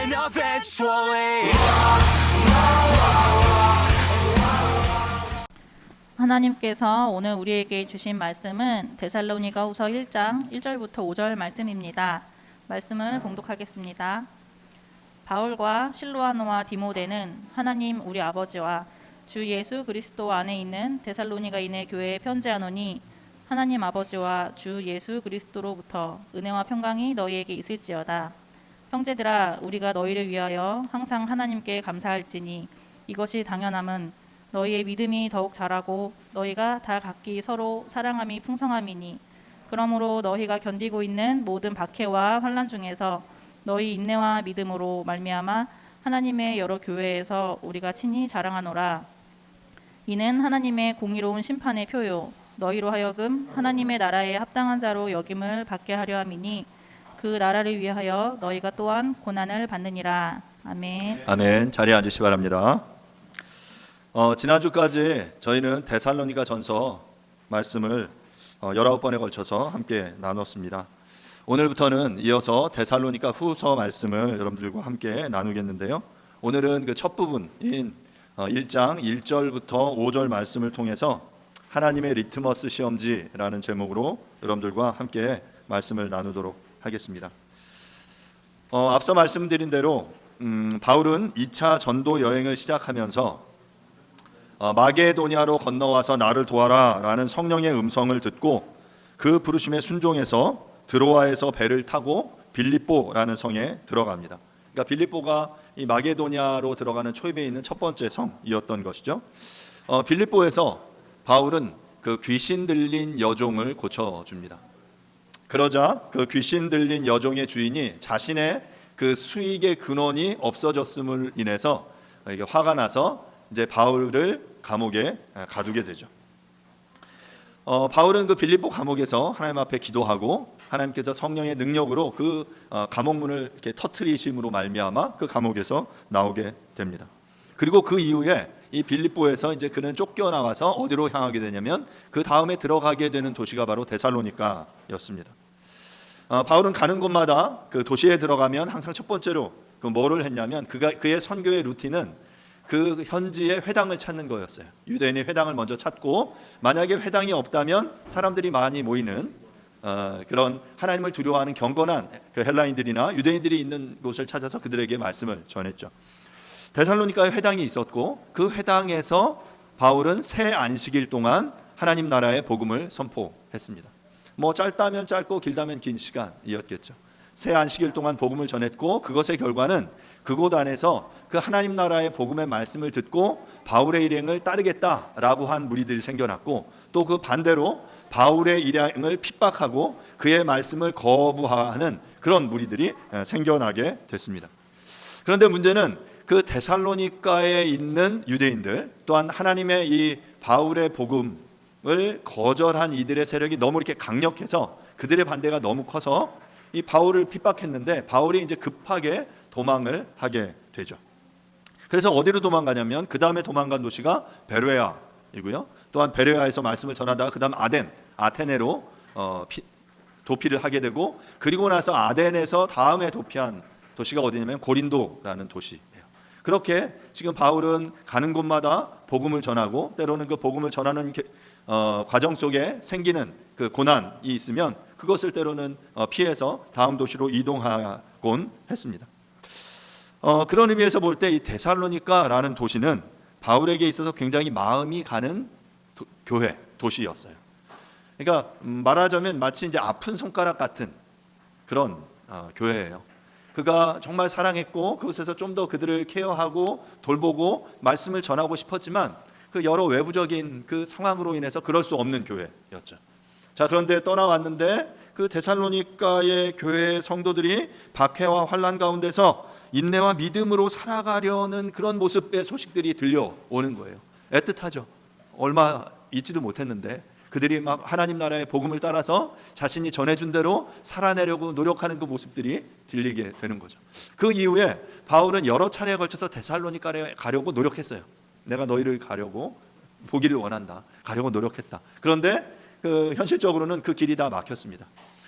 win eventually. 하나님께서 오늘 우리에게 주신 말씀은 데살로니가후서 1장 1절부터 5절 말씀입니다. 말씀을 봉독하겠습니다. 바울과 실로아노와 디모데는 하나님 우리 아버지와 주 예수 그리스도 안에 있는 데살로니가인의 교회에 편지하노니 하나님 아버지와 주 예수 그리스도로부터 은혜와 평강이 너희에게 있을지어다. 형제들아, 우리가 너희를 위하여 항상 하나님께 감사할지니 이것이 당연함은 너희의 믿음이 더욱 자라고 너희가 다 각기 서로 사랑함이 풍성함이니, 그러므로 너희가 견디고 있는 모든 박해와 환난 중에서 너희 인내와 믿음으로 말미암아 하나님의 여러 교회에서 우리가 친히 자랑하노라. 이는 하나님의 공의로운 심판의 표요 너희로 하여금 하나님의 나라에 합당한 자로 여김을 받게 하려 함이니 그 나라를 위하여 너희가 또한 고난을 받느니라. 아멘. 아멘. 자리에 앉으시 기 바랍니다. 지난주까지 저희는 데살로니가 전서 말씀을 19번에 걸쳐서 함께 나눴습니다. 오늘부터는 이어서 데살로니가 후서 말씀을 여러분들과 함께 나누겠는데요. 오늘은 그 첫 부분인 1장 1절부터 5절 말씀을 통해서 하나님의 리트머스 시험지라는 제목으로 여러분들과 함께 말씀을 나누도록 하겠습니다. 앞서 말씀드린 대로 바울은 2차 전도 여행을 시작하면서 마게도냐로 건너와서 나를 도와라 라는 성령의 음성을 듣고 그 부르심에 순종해서 드로아에서 배를 타고 빌립보라는 성에 들어갑니다. 그러니까 빌립보가 이 마게도냐로 들어가는 초입에 있는 첫 번째 성이었던 것이죠. 빌립보에서 바울은 그 귀신 들린 여종을 고쳐줍니다. 그러자 그 귀신 들린 여종의 주인이 자신의 그 수익의 근원이 없어졌음을 인해서 이게 화가 나서 이제 바울을 감옥에 가두게 되죠. 바울은 그 빌립보 감옥에서 하나님 앞에 기도하고 하나님께서 성령의 능력으로 그 감옥문을 이렇게 터트리심으로 말미암아 그 감옥에서 나오게 됩니다. 그리고 그 이후에 이 빌립보에서 이제 그는 쫓겨나와서 어디로 향하게 되냐면 그 다음에 들어가게 되는 도시가 바로 데살로니가였습니다. 바울은 가는 곳마다 그 도시에 들어가면 항상 첫 번째로 그 뭐를 했냐면 그의 선교의 루틴은 그 현지의 회당을 찾는 거였어요. 유대인이 회당을 먼저 찾고 만약에 회당이 없다면 사람들이 많이 모이는 그런 하나님을 두려워하는 경건한 그 헬라인들이나 유대인들이 있는 곳을 찾아서 그들에게 말씀을 전했죠. 데살로니가에 회당이 있었고 그 회당에서 바울은 새 안식일 동안 하나님 나라의 복음을 선포했습니다. 뭐 짧다면 짧고 길다면 긴 시간이었겠죠. 새 안식일 동안 복음을 전했고 그것의 결과는 그곳 안에서 그 하나님 나라의 복음의 말씀을 듣고 바울의 일행을 따르겠다라고 한 무리들이 생겨났고 또 그 반대로 바울의 일행을 핍박하고 그의 말씀을 거부하는 그런 무리들이 생겨나게 됐습니다. 그런데 문제는 그 데살로니가에 있는 유대인들 또한 하나님의 이 바울의 복음을 거절한 이들의 세력이 너무 이렇게 강력해서 그들의 반대가 너무 커서 이 바울을 핍박했는데 바울이 이제 급하게 도망을 하게 되죠. 그래서 어디로 도망가냐면 그 다음에 도망간 도시가 베레아이고요. 또한 베레아에서 말씀을 전하다가 그 다음 아테네로 도피를 하게 되고 그리고 나서 아덴에서 다음에 도피한 도시가 어디냐면 고린도라는 도시예요. 그렇게 지금 바울은 가는 곳마다 복음을 전하고 때로는 그 복음을 전하는 과정 속에 생기는 그 고난이 있으면 그것을 때로는 피해서 다음 도시로 이동하곤 했습니다. 그런 의미에서 볼 때 이 데살로니가라는 도시는 바울에게 있어서 굉장히 마음이 가는 교회, 도시였어요. 그러니까 말하자면 마치 이제 아픈 손가락 같은 그런 교회예요. 그가 정말 사랑했고 그곳에서 좀 더 그들을 케어하고 돌보고 말씀을 전하고 싶었지만 그 여러 외부적인 그 상황으로 인해서 그럴 수 없는 교회였죠. 자, 그런데 떠나왔는데 그 데살로니가의 교회 성도들이 박해와 환난 가운데서 인내와 믿음으로 살아가려는 그런 모습의 소식들이 들려오는 거예요. 애틋하죠. 얼마 있지도 못했는데 그들이 막 하나님 나라의 복음을 따라서 자신이 전해준 대로 살아내려고 노력하는 그 모습들이 들리게 되는 거죠. 그 이후에 바울은 여러 차례에 걸쳐서 데살로니가에 가려고 노력했어요. 내가 너희를 가려고 보기를 원한다. 가려고 노력했다. 그런데 현실적으로는 그 길이 다 막혔습니다.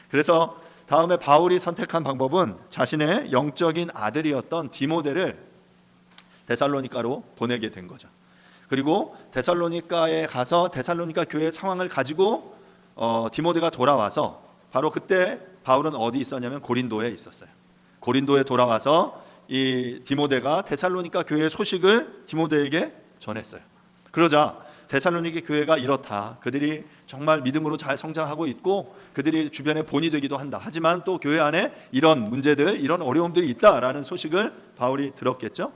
그래서 다음에 바울이 선택한 방법은 자신의 영적인 아들이었던 디모데를 데살로니가로 보내게 된 거죠. 그리고 데살로니가에 가서 데살로니가 교회 상황을 가지고 디모데가 돌아와서 바로 그때 바울은 어디 있었냐면 고린도에 있었어요. 고린도에 돌아와서 이 디모데가 데살로니가 교회의 소식을 디모데에게 전했어요. 그러자 데살로니가 교회가 이렇다. 그들이 정말 믿음으로 잘 성장하고 있고 그들이 주변에 본이 되기도 한다. 하지만 또 교회 안에 이런 문제들, 이런 어려움들이 있다라는 소식을 바울이 들었겠죠.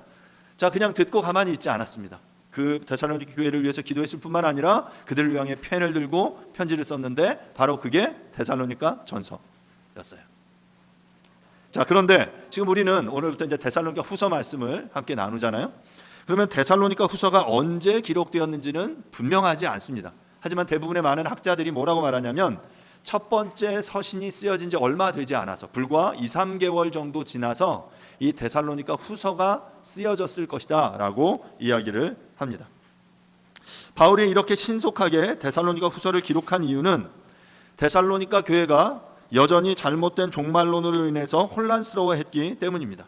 자, 그냥 듣고 가만히 있지 않았습니다. 그 데살로니가 교회를 위해서 기도했을 뿐만 아니라 그들을 위해 펜을 들고 편지를 썼는데 바로 그게 데살로니가 전서였어요. 자, 그런데 지금 우리는 오늘부터 이제 데살로니가 후서 말씀을 함께 나누잖아요. 그러면 데살로니가 후서가 언제 기록되었는지는 분명하지 않습니다. 하지만 대부분의 많은 학자들이 뭐라고 말하냐면 첫 번째 서신이 쓰여진 지 얼마 되지 않아서 불과 2, 3개월 정도 지나서 이 데살로니가 후서가 쓰여졌을 것이다 라고 이야기를 합니다. 바울이 이렇게 신속하게 데살로니가 후서를 기록한 이유는 데살로니가 교회가 여전히 잘못된 종말론으로 인해서 혼란스러워했기 때문입니다.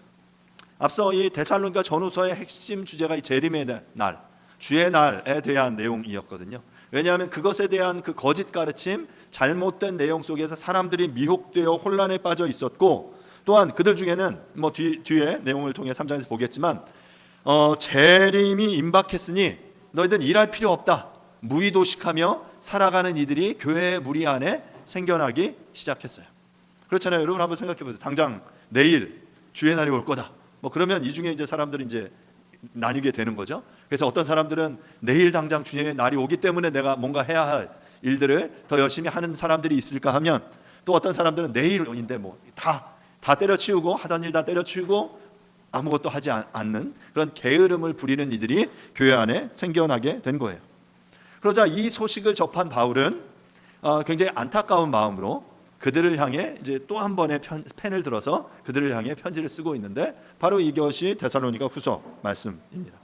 앞서 이 데살로니가 전후서의 핵심 주제가 이 재림의 날, 주의 날에 대한 내용이었거든요. 왜냐하면 그것에 대한 그 거짓 가르침, 잘못된 내용 속에서 사람들이 미혹되어 혼란에 빠져 있었고, 또한 그들 중에는 뭐 뒤에 내용을 통해 3장에서 보겠지만 재림이 임박했으니 너희들 일할 필요 없다. 무의도식하며 살아가는 이들이 교회의 무리 안에 생겨나기 시작했어요. 그렇잖아요. 여러분 한번 생각해 보세요. 당장 내일 주의 날이 올 거다. 뭐 그러면 이 중에 이제 사람들이 이제 나뉘게 되는 거죠. 그래서 어떤 사람들은 내일 당장 주의 날이 오기 때문에 내가 뭔가 해야 할 일들을 더 열심히 하는 사람들이 있을까 하면, 또 어떤 사람들은 내일인데 뭐 다 때려치우고 하던 일 다 때려치우고 아무것도 하지 않는 그런 게으름을 부리는 이들이 교회 안에 생겨나게 된 거예요. 그러자 이 소식을 접한 바울은 굉장히 안타까운 마음으로 그들을 향해 이제 또 한 번의 펜을 들어서 그들을 향해 편지를 쓰고 있는데 바로 이것이 데살로니가 후서 말씀입니다.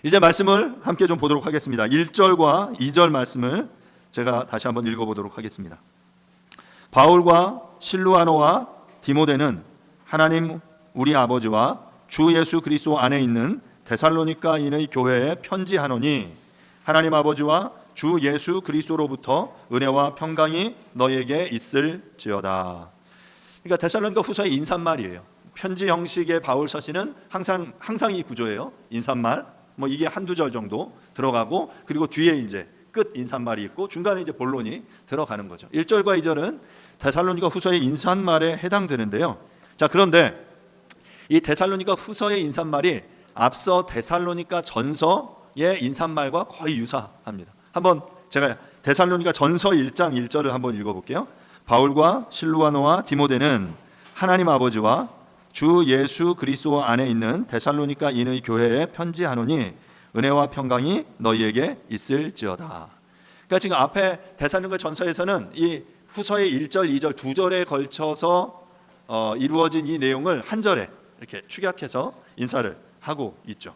이제 말씀을 함께 좀 보도록 하겠습니다. 1절과 2절 말씀을 제가 다시 한번 읽어보도록 하겠습니다. 바울과 실루아노와 디모데는 하나님 우리 아버지와 주 예수 그리스도 안에 있는 데살로니가인의 교회에 편지하노니 하나님 아버지와 주 예수 그리스도로부터 은혜와 평강이 너에게 있을지어다. 그러니까 데살로니가 후서의 인사말이에요. 편지 형식의 바울 서신은 항상 이 구조예요. 인사말, 뭐 이게 한두 절 정도 들어가고, 그리고 뒤에 이제 끝 인사말이 있고 중간에 이제 본론이 들어가는 거죠. 1절과 2절은 데살로니가 후서의 인사말에 해당되는데요. 자, 그런데 이 데살로니가 후서의 인사말이 앞서 데살로니가 전서의 인사말과 거의 유사합니다. 한번 제가 데살로니가 전서 1장 1절을 한번 읽어볼게요. 바울과 실루아노와 디모데는 하나님 아버지와 주 예수 그리스도 안에 있는 데살로니가인의 교회에 편지하노니 은혜와 평강이 너희에게 있을지어다. 그러니까 지금 앞에 데살로니가 전서에서는 이 후서의 1절, 2절 두 절에 걸쳐서 이루어진 이 내용을 한 절에 이렇게 축약해서 인사를 하고 있죠.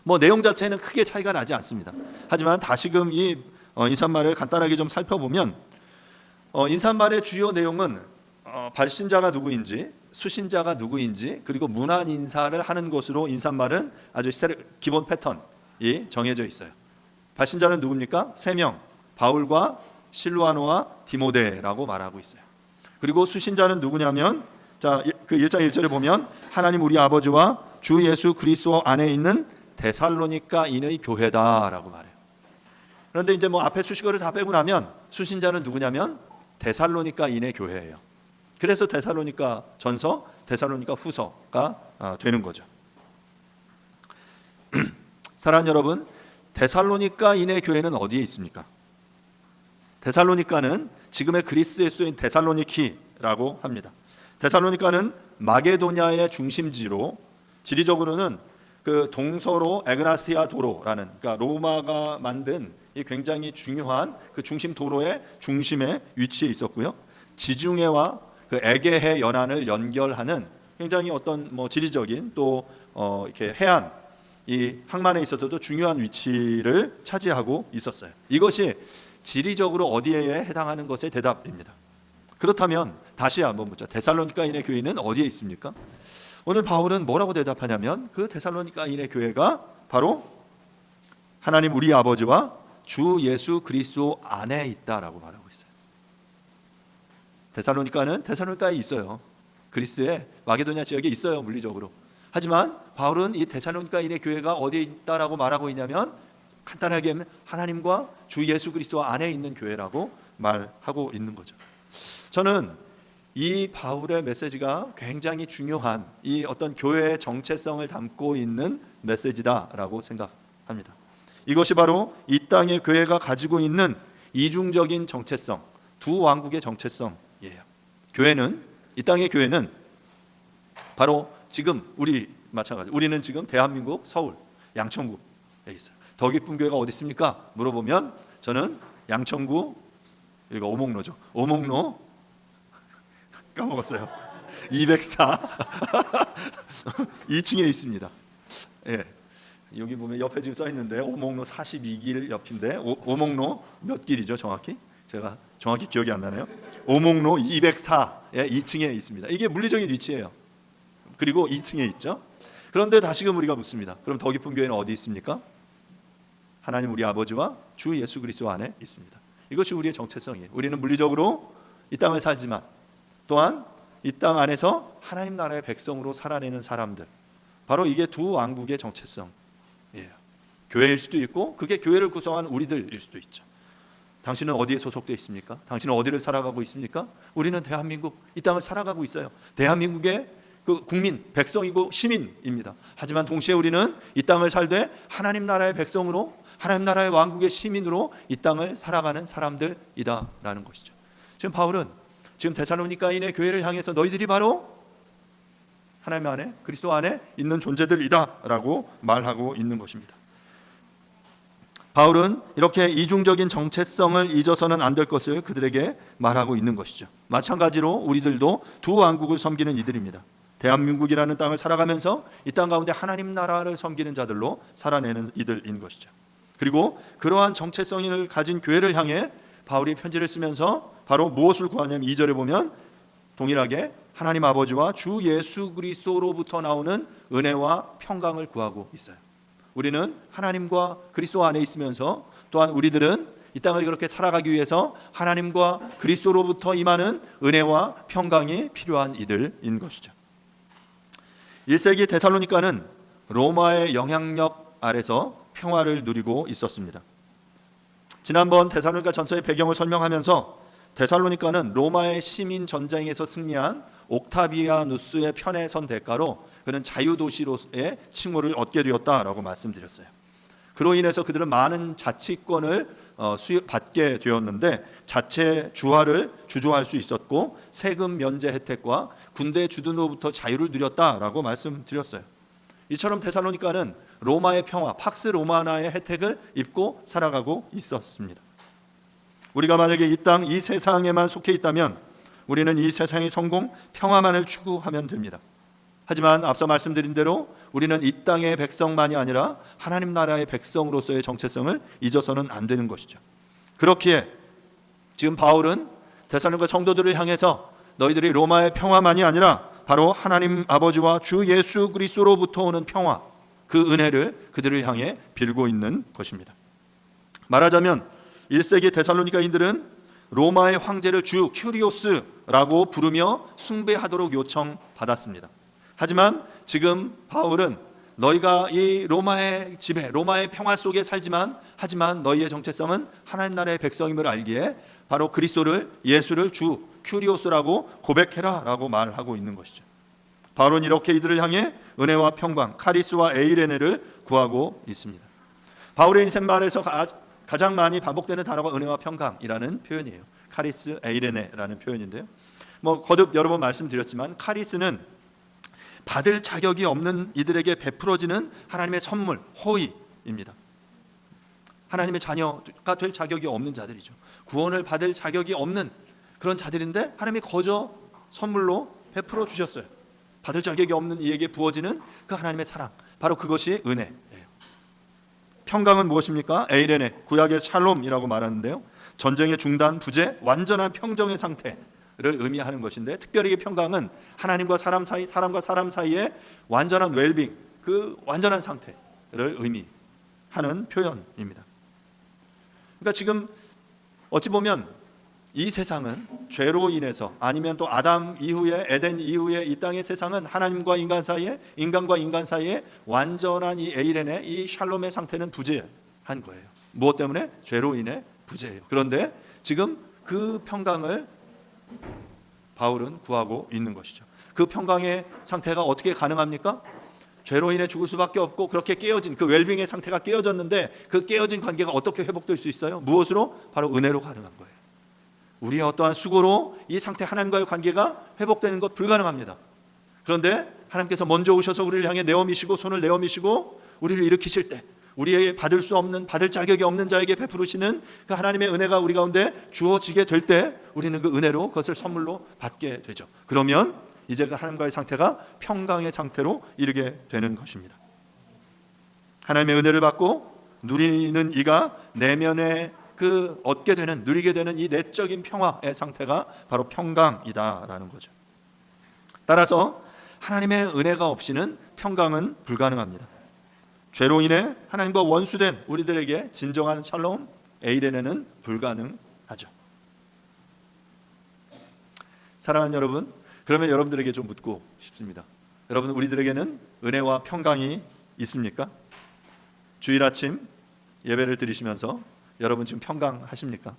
뭐 내용 자체는 크게 차이가 나지 않습니다. 하지만 다시금 이 인사말을 간단하게 좀 살펴보면 인사말의 주요 내용은 발신자가 누구인지, 수신자가 누구인지, 그리고 문안 인사를 하는 것으로 인사말은 아주 기본 패턴이 정해져 있어요. 발신자는 누굽니까? 3명, 바울과 실루아노와 디모데라고 말하고 있어요. 그리고 수신자는 누구냐면, 자, 그 1장 1절에 보면 하나님 우리 아버지와 주 예수 그리스도 안에 있는 데살로니가인의 교회다라고 말해요. 그런데 이제 뭐 앞에 수식어를 다 빼고 나면 수신자는 누구냐면 데살로니가인의 교회예요. 그래서 데살로니가 전서, 데살로니가 후서가 되는 거죠. 사랑하는 여러분, 데살로니가인의 교회는 어디에 있습니까? 데살로니가는 지금의 그리스의 수도인 데살로니키라고 합니다. 데살로니가는 마게도냐의 중심지로, 지리적으로는 그 동서로 에그나시아 도로라는, 그러니까 로마가 만든 이 굉장히 중요한 그 중심 도로의 중심에 위치해 있었고요. 지중해와 그 에게해 연안을 연결하는 굉장히 어떤 뭐 지리적인 또 이렇게 해안 이 항만에 있어서도 중요한 위치를 차지하고 있었어요. 이것이 지리적으로 어디에 해당하는 것의 대답입니다. 그렇다면 다시 한번 묻자. 데살로니가인의 교회는 어디에 있습니까? 오늘 바울은 뭐라고 대답하냐면 그 데살로니가인의 교회가 바로 하나님 우리 아버지와 주 예수 그리스도 안에 있다라고 말하고 있어요. 데살로니가는 데살로니가에 있어요. 그리스의 마게도냐 지역에 있어요, 물리적으로. 하지만 바울은 이 데살로니가인의 교회가 어디에 있다라고 말하고 있냐면 간단하게 하나님과 주 예수 그리스도 안에 있는 교회라고 말하고 있는 거죠. 저는 이 바울의 메시지가 굉장히 중요한 이 어떤 교회의 정체성을 담고 있는 메시지다라고 생각합니다. 이것이 바로 이 땅의 교회가 가지고 있는 이중적인 정체성, 두 왕국의 정체성이에요. 교회는, 이 땅의 교회는 바로 지금 우리 마찬가지, 우리는 지금 대한민국 서울 양천구에 있어요. 더 깊은 교회가 어디 있습니까? 물어보면 저는 양천구, 이거 오목로죠. 오목로 까먹었어요. 204 2층에 있습니다. 예, 여기 보면 옆에 지금 써 있는데 오목로 42길 옆인데 오목로 몇 길이죠, 정확히? 제가 정확히 기억이 안 나네요. 오목로 204의 2층에 있습니다. 이게 물리적인 위치예요. 그리고 2층에 있죠. 그런데 다시금 우리가 묻습니다. 그럼 더 깊은 교회는 어디 있습니까? 하나님 우리 아버지와 주 예수 그리스도 안에 있습니다. 이것이 우리의 정체성이에요. 우리는 물리적으로 이 땅을 살지만 또한 이 땅 안에서 하나님 나라의 백성으로 살아내는 사람들, 바로 이게 두 왕국의 정체성이에요. 교회일 수도 있고 그게 교회를 구성한 우리들일 수도 있죠. 당신은 어디에 소속되어 있습니까? 당신은 어디를 살아가고 있습니까? 우리는 대한민국, 이 땅을 살아가고 있어요. 대한민국의 그 국민, 백성이고 시민입니다. 하지만 동시에 우리는 이 땅을 살되 하나님 나라의 백성으로, 하나님 나라의 왕국의 시민으로 이 땅을 살아가는 사람들이다라는 것이죠. 지금 바울은 지금 데살로니가인의 교회를 향해서 너희들이 바로 하나님 안에, 그리스도 안에 있는 존재들이다라고 말하고 있는 것입니다. 바울은 이렇게 이중적인 정체성을 잊어서는 안 될 것을 그들에게 말하고 있는 것이죠. 마찬가지로 우리들도 두 왕국을 섬기는 이들입니다. 대한민국이라는 땅을 살아가면서 이 땅 가운데 하나님 나라를 섬기는 자들로 살아내는 이들인 것이죠. 그리고 그러한 정체성을 가진 교회를 향해 바울이 편지를 쓰면서 바로 무엇을 구하냐면 2절에 보면 동일하게 하나님 아버지와 주 예수 그리스도로부터 나오는 은혜와 평강을 구하고 있어요. 우리는 하나님과 그리스도 안에 있으면서 또한 우리들은 이 땅을 그렇게 살아가기 위해서 하나님과 그리스도로부터 임하는 은혜와 평강이 필요한 이들인 것이죠. 1세기 데살로니가는 로마의 영향력 아래서 평화를 누리고 있었습니다. 지난번 데살로니가 전서의 배경을 설명하면서 데살로니가는 로마의 시민 전쟁에서 승리한 옥타비아누스의 편에 선 대가로 그는 자유도시로의 칭호를 얻게 되었다라고 말씀드렸어요. 그로 인해서 그들은 많은 자치권을 받게 되었는데 자체 주화를 주조할 수 있었고 세금 면제 혜택과 군대 주둔으로부터 자유를 누렸다라고 말씀드렸어요. 이처럼 데살로니가는 로마의 평화, 팍스 로마나의 혜택을 입고 살아가고 있었습니다. 우리가 만약에 이 땅, 이 세상에만 속해 있다면 우리는 이 세상의 성공, 평화만을 추구하면 됩니다. 하지만 앞서 말씀드린 대로 우리는 이 땅의 백성만이 아니라 하나님 나라의 백성으로서의 정체성을 잊어서는 안 되는 것이죠. 그렇기에 지금 바울은 데살로니가 성도들을 향해서 너희들이 로마의 평화만이 아니라 바로 하나님 아버지와 주 예수 그리스도로부터 오는 평화, 그 은혜를 그들을 향해 빌고 있는 것입니다. 말하자면 1세기 데살로니가인들은 로마의 황제를 주 큐리오스라고 부르며 숭배하도록 요청받았습니다. 하지만 지금 바울은 너희가 이 로마의 지배, 로마의 평화 속에 살지만 하지만 너희의 정체성은 하나님 나라의 백성임을 알기에 바로 그리스도를, 예수를 주 큐리오스라고 고백해라라고 말하고 있는 것이죠. 바울은 이렇게 이들을 향해 은혜와 평강, 카리스와 에이레네를 구하고 있습니다. 바울의 인생 말에서 가장 많이 반복되는 단어가 은혜와 평강이라는 표현이에요. 카리스, 에이레네라는 표현인데요. 거듭 여러 번 말씀드렸지만 카리스는 받을 자격이 없는 이들에게 베풀어지는 하나님의 선물, 호의입니다. 하나님의 자녀가 될 자격이 없는 자들이죠. 구원을 받을 자격이 없는 그런 자들인데 하나님이 거저 선물로 베풀어 주셨어요. 받을 자격이 없는 이에게 부어지는 그 하나님의 사랑, 바로 그것이 은혜예요. 평강은 무엇입니까? 에이레네, 구약의 샬롬이라고 말하는데요. 전쟁의 중단, 부재, 완전한 평정의 상태를 의미하는 것인데, 특별히 이 평강은 하나님과 사람 사이, 사람과 사람 사이의 완전한 웰빙, 그 완전한 상태를 의미하는 표현입니다. 그러니까 지금 어찌 보면 이 세상은 죄로 인해서, 아니면 또 아담 이후에, 에덴 이후에 이 땅의 세상은 하나님과 인간 사이에, 인간과 인간 사이에 완전한 이 에이렌의, 이 샬롬의 상태는 부재한 거예요. 무엇 때문에? 죄로 인해 부재해요. 그런데 지금 그 평강을 바울은 구하고 있는 것이죠. 그 평강의 상태가 어떻게 가능합니까? 죄로 인해 죽을 수밖에 없고, 그렇게 깨어진 그 웰빙의 상태가 깨어졌는데, 그 깨어진 관계가 어떻게 회복될 수 있어요? 무엇으로? 바로 은혜로 가능한 거예요. 우리의 어떠한 수고로 이 상태, 하나님과의 관계가 회복되는 것 불가능합니다. 그런데 하나님께서 먼저 오셔서 우리를 향해 내어미시고, 손을 내어미시고 우리를 일으키실 때, 우리의 받을 수 없는, 받을 자격이 없는 자에게 베푸시는 그 하나님의 은혜가 우리 가운데 주어지게 될 때, 우리는 그 은혜로 그것을 선물로 받게 되죠. 그러면 이제 그 하나님과의 상태가 평강의 상태로 이르게 되는 것입니다. 하나님의 은혜를 받고 누리는 이가 내면에 그 얻게 되는, 누리게 되는 이 내적인 평화의 상태가 바로 평강이다라는 거죠. 따라서 하나님의 은혜가 없이는 평강은 불가능합니다. 죄로 인해 하나님과 원수된 우리들에게 진정한 샬롬, 에이레네는 불가능하죠. 사랑하는 여러분, 그러면 여러분들에게 좀 묻고 싶습니다. 여러분, 우리들에게는 은혜와 평강이 있습니까? 주일 아침 예배를 드리시면서 여러분 지금 평강하십니까?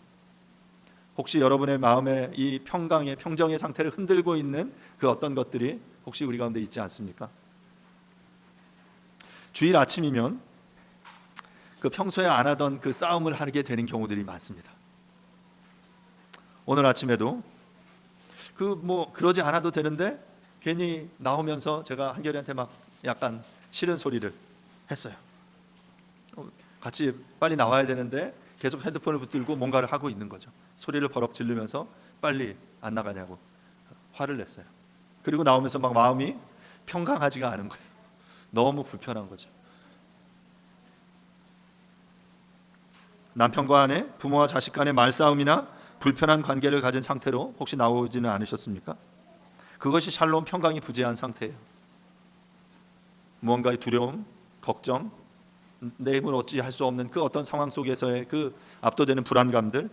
혹시 여러분의 마음에 이 평강의, 평정의 상태를 흔들고 있는 그 어떤 것들이 혹시 우리 가운데 있지 않습니까? 주일 아침이면 그 평소에 안 하던 그 싸움을 하게 되는 경우들이 많습니다. 오늘 아침에도 그러지 않아도 되는데 괜히 나오면서 제가 한결이한테 막 약간 싫은 소리를 했어요. 같이 빨리 나와야 되는데 계속 핸드폰을 붙들고 뭔가를 하고 있는 거죠. 소리를 버럭 지르면서 빨리 안 나가냐고 화를 냈어요. 그리고 나오면서 막 마음이 평강하지가 않은 거예요. 너무 불편한 거죠. 남편과 아내, 부모와 자식 간의 말싸움이나 불편한 관계를 가진 상태로 혹시 나오지는 않으셨습니까? 그것이 샬롬, 평강이 부재한 상태예요. 무언가의 두려움, 걱정, 내 힘을 어찌 할 수 없는 그 어떤 상황 속에서의 그 압도되는 불안감들.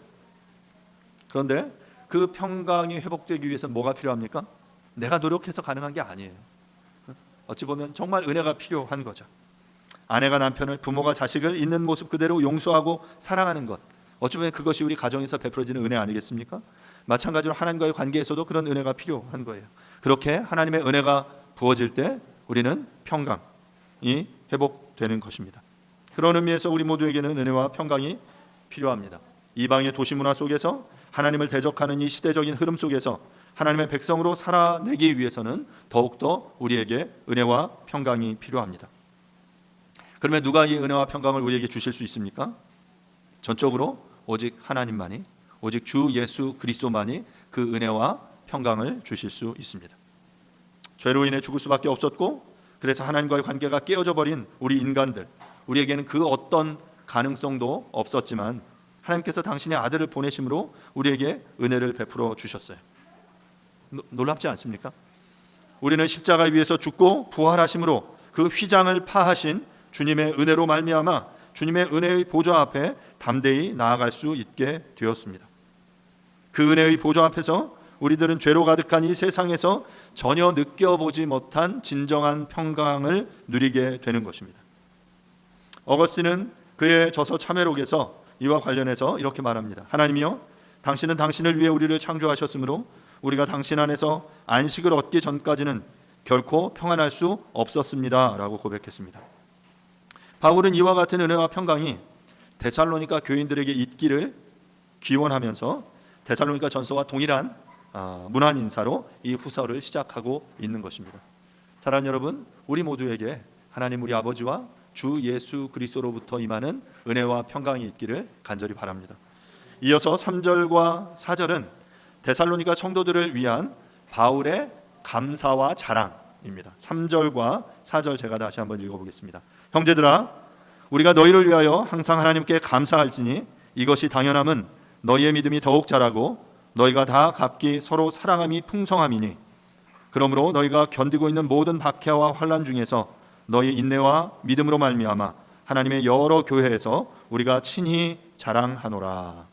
그런데 그 평강이 회복되기 위해서 뭐가 필요합니까? 내가 노력해서 가능한 게 아니에요. 어찌 보면 정말 은혜가 필요한 거죠. 아내가 남편을, 부모가 자식을 있는 모습 그대로 용서하고 사랑하는 것, 어찌 보면 그것이 우리 가정에서 베풀어지는 은혜 아니겠습니까? 마찬가지로 하나님과의 관계에서도 그런 은혜가 필요한 거예요. 그렇게 하나님의 은혜가 부어질 때 우리는 평강이 회복되는 것입니다. 그런 의미에서 우리 모두에게는 은혜와 평강이 필요합니다. 이방의 도시 문화 속에서 하나님을 대적하는 이 시대적인 흐름 속에서 하나님의 백성으로 살아내기 위해서는 더욱더 우리에게 은혜와 평강이 필요합니다. 그러면 누가 이 은혜와 평강을 우리에게 주실 수 있습니까? 전적으로 오직 하나님만이, 오직 주 예수 그리스도만이 그 은혜와 평강을 주실 수 있습니다. 죄로 인해 죽을 수밖에 없었고, 그래서 하나님과의 관계가 깨어져 버린 우리 인간들, 우리에게는 그 어떤 가능성도 없었지만 하나님께서 당신의 아들을 보내심으로 우리에게 은혜를 베풀어 주셨어요. 놀랍지 않습니까? 우리는 십자가 위에서 죽고 부활하심으로 그 휘장을 파하신 주님의 은혜로 말미암아 주님의 은혜의 보좌 앞에 담대히 나아갈 수 있게 되었습니다. 그 은혜의 보좌 앞에서 우리들은 죄로 가득한 이 세상에서 전혀 느껴보지 못한 진정한 평강을 누리게 되는 것입니다. 어거스틴은 그의 저서 참회록에서 이와 관련해서 이렇게 말합니다. 하나님이여, 당신은 당신을 위해 우리를 창조하셨으므로 우리가 당신 안에서 안식을 얻기 전까지는 결코 평안할 수 없었습니다 라고 고백했습니다. 바울은 이와 같은 은혜와 평강이 데살로니가 교인들에게 있기를 기원하면서 데살로니가 전서와 동일한 문안 인사로 이 후서를 시작하고 있는 것입니다. 사랑하는 여러분, 우리 모두에게 하나님 우리 아버지와 주 예수 그리스도로부터 임하는 은혜와 평강이 있기를 간절히 바랍니다. 이어서 3절과 4절은 데살로니가 성도들을 위한 바울의 감사와 자랑입니다. 3절과 4절 제가 다시 한번 읽어보겠습니다. 형제들아, 우리가 너희를 위하여 항상 하나님께 감사할지니 이것이 당연함은 너희의 믿음이 더욱 자라고 너희가 다 각기 서로 사랑함이 풍성함이니 그러므로 너희가 견디고 있는 모든 박해와 환난 중에서 너희 인내와 믿음으로 말미암아 하나님의 여러 교회에서 우리가 친히 자랑하노라.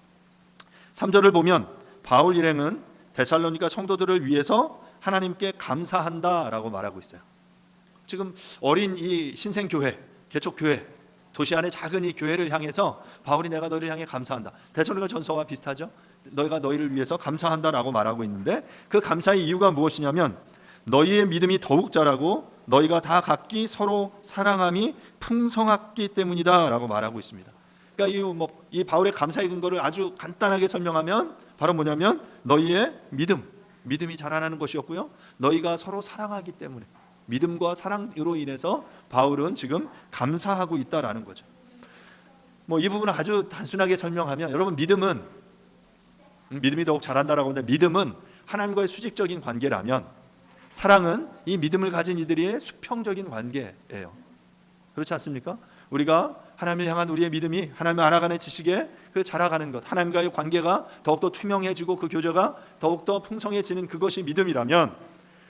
3절을 보면 바울 일행은 데살로니가 성도들을 위해서 하나님께 감사한다라고 말하고 있어요. 지금 어린 이 신생교회, 개척교회, 도시 안에 작은 이 교회를 향해서 바울이 내가 너희를 향해 감사한다. 데살로니가 전서와 비슷하죠. 너희가 너희를 위해서 감사한다라고 말하고 있는데 그 감사의 이유가 무엇이냐면 너희의 믿음이 더욱 자라고 너희가 다 각기 서로 사랑함이 풍성했기 때문이다라고 말하고 있습니다. 그러니까 이 바울의 감사의 근거를 아주 간단하게 설명하면 바로 뭐냐면 너희의 믿음이 자라나는 것이었고요. 너희가 서로 사랑하기 때문에 믿음과 사랑으로 인해서 바울은 지금 감사하고 있다라는 거죠. 이 부분을 아주 단순하게 설명하면 여러분 믿음이 더욱 자란다라고 하는데 믿음은 하나님과의 수직적인 관계라면 사랑은 이 믿음을 가진 이들의 수평적인 관계예요. 그렇지 않습니까? 우리가 하나님을 향한 우리의 믿음이 하나님을 알아가는 지식에 자라가는 것, 하나님과의 관계가 더욱더 투명해지고 그 교제가 더욱더 풍성해지는 그것이 믿음이라면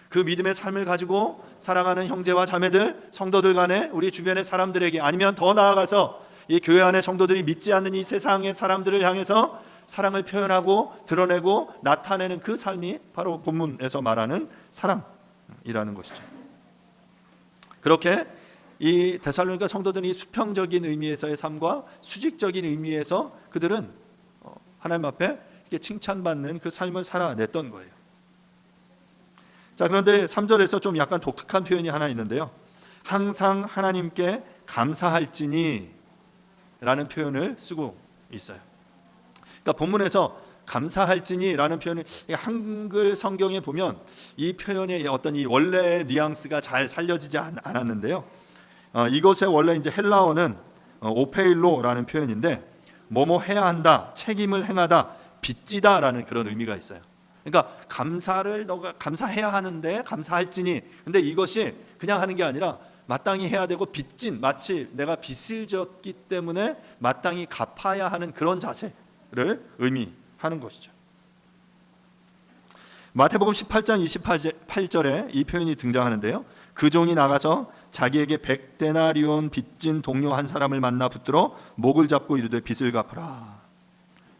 그 믿음의 삶을 가지고 살아가는 형제와 자매들, 성도들 간에 우리 주변의 사람들에게 아니면 더 나아가서 이 교회 안의 성도들이 믿지 않는 이 세상의 사람들을 향해서 사랑을 표현하고 드러내고 나타내는 그 삶이 바로 본문에서 말하는 사랑이라는 것이죠. 그렇게 이 데살로니가 성도들이 수평적인 의미에서의 삶과 수직적인 의미에서 그들은 하나님 앞에 이렇게 칭찬받는 그 삶을 살아냈던 거예요. 자, 그런데 3절에서 좀 약간 독특한 표현이 하나 있는데요. 항상 하나님께 감사할지니 라는 표현을 쓰고 있어요. 그러니까 본문에서 감사할지니라는 표현을 한글 성경에 보면 이 표현의 어떤 이 원래의 뉘앙스가 잘 살려지지 않았는데요. 이것의 원래 이제 헬라어는 오페일로라는 표현인데 뭐뭐 해야 한다, 책임을 행하다, 빚지다라는 그런 의미가 있어요. 그러니까 감사를 너가 감사해야 하는데 감사할지니, 근데 이것이 그냥 하는 게 아니라 마땅히 해야 되고 빚진, 마치 내가 빚을 졌기 때문에 마땅히 갚아야 하는 그런 자세를 의미하는 것이죠. 마태복음 18장 28절에 이 표현이 등장하는데요. 그 종이 나가서 자기에게 100데나리온 빚진 동료 한 사람을 만나 붙들어 목을 잡고 이르되 빚을 갚으라.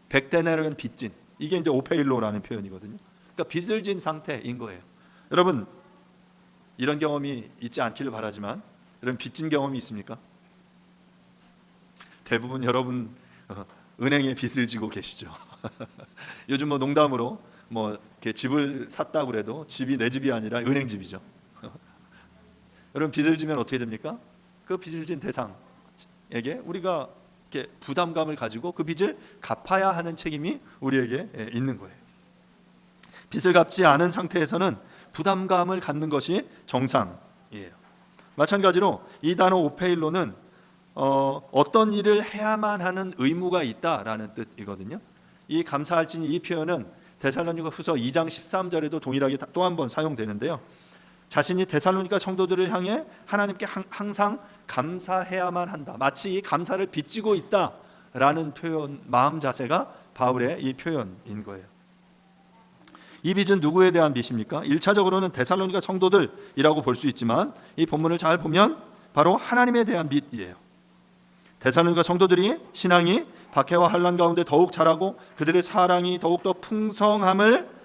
100데나리온 빚진, 이게 이제 오페일로라는 표현이거든요. 그러니까 빚을 진 상태인 거예요. 여러분 이런 경험이 있지 않기를 바라지만 이런 빚진 경험이 있습니까? 대부분 여러분 은행에 빚을 지고 계시죠. 요즘 농담으로 이렇게 집을 샀다고 그래도 집이 내 집이 아니라 은행 집이죠. 여러분 빚을 지면 어떻게 됩니까? 그 빚을 진 대상에게 우리가 이렇게 부담감을 가지고 그 빚을 갚아야 하는 책임이 우리에게 있는 거예요. 빚을 갚지 않은 상태에서는 부담감을 갖는 것이 정상이에요. 마찬가지로 이 단어 오페일로는 어떤 일을 해야만 하는 의무가 있다라는 뜻이거든요. 이 감사할지니 이 표현은 데살로니가 후서 2장 13절에도 동일하게 또 한 번 사용되는데요. 자신이 데살로니가 성도들을 향해 하나님께 항상 감사해야만 한다, 마치 이 감사를 빚지고 있다라는 표현, 마음 자세가 바울의 이 표현인 거예요. 이 빚은 누구에 대한 빚입니까? 1차적으로는 데살로니가 성도들이라고 볼 수 있지만 이 본문을 잘 보면 바로 하나님에 대한 빚이에요. 데살로니가 성도들이 신앙이 박해와 환난 가운데 더욱 자라고 그들의 사랑이 더욱더 풍성함을